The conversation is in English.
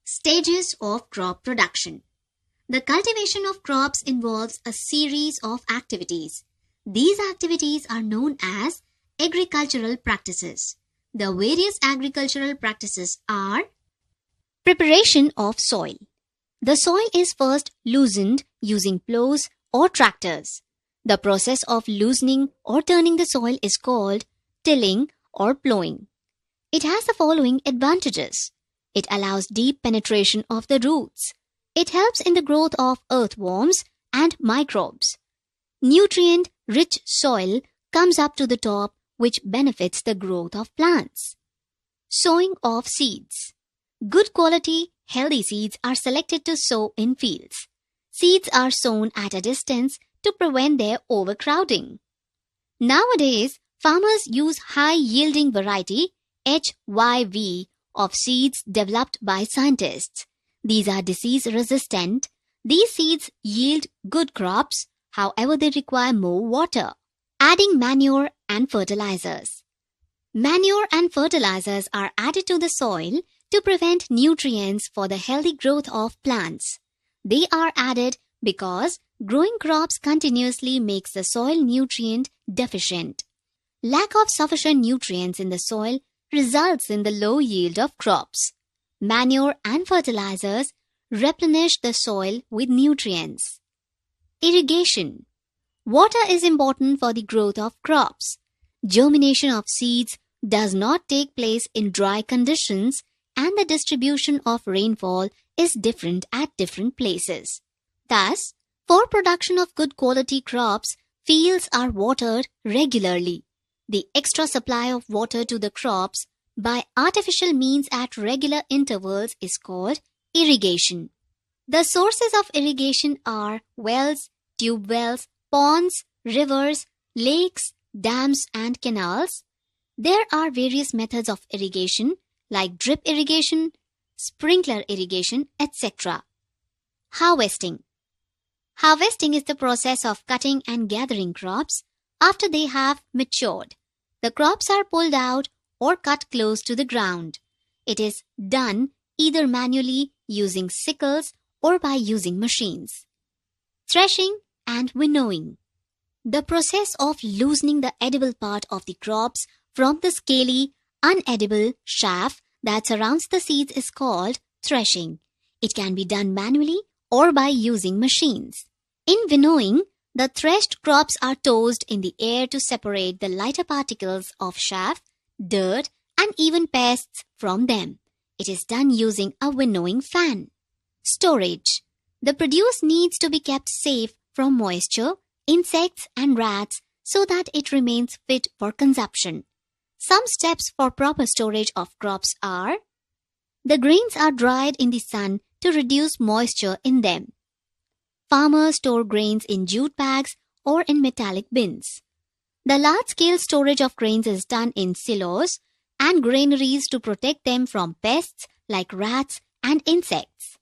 Stages of crop production. The cultivation of crops involves a series of activities. These activities are known as agricultural practices. The various agricultural practices are: preparation of soil. The soil is first loosened using plows or tractors. The process of loosening or turning the soil is called tilling or plowing. It has the following advantages. It allows deep penetration of the roots. It helps in the growth of earthworms and microbes. Nutrient-rich soil comes up to the top, which benefits the growth of plants. Sowing of seeds. Good quality, healthy seeds are selected to sow in fields. Seeds are sown at a distance to prevent their overcrowding. Nowadays, farmers use high-yielding variety Ch-5 of seeds developed by scientists. These are disease-resistant. These seeds yield good crops, however they require more water. Adding manure and fertilizers. Manure and fertilizers are added to the soil to prevent nutrients for the healthy growth of plants. They are added because growing crops continuously makes the soil nutrient deficient. Lack of sufficient nutrients in the soil results in the low yield of crops. Manure and fertilizers replenish the soil with nutrients. Irrigation. Water is important for the growth of crops. Germination of seeds does not take place in dry conditions, and the distribution of rainfall is different at different places. Thus, for production of good quality crops, fields are watered regularly. The extra supply of water to the crops by artificial means at regular intervals is called irrigation. The sources of irrigation are wells, tube wells, ponds, rivers, lakes, dams, and canals. There are various methods of irrigation like drip irrigation, sprinkler irrigation, etc. Harvesting. Harvesting is the process of cutting and gathering crops after they have matured. The crops are pulled out or cut close to the ground. It is done either manually using sickles or by using machines. Threshing and winnowing. The process of loosening the edible part of the crops from the scaly, unedible chaff that surrounds the seeds is called threshing. It can be done manually or by using machines. In winnowing, the threshed crops are tossed in the air to separate the lighter particles of chaff, dirt, and even pests from them. It is done using a winnowing fan. Storage. The produce needs to be kept safe from moisture, insects, and rats so that it remains fit for consumption. Some steps for proper storage of crops are: the grains are dried in the sun to reduce moisture in them. Farmers store grains in jute bags or in metallic bins. The large-scale storage of grains is done in silos and granaries to protect them from pests like rats and insects.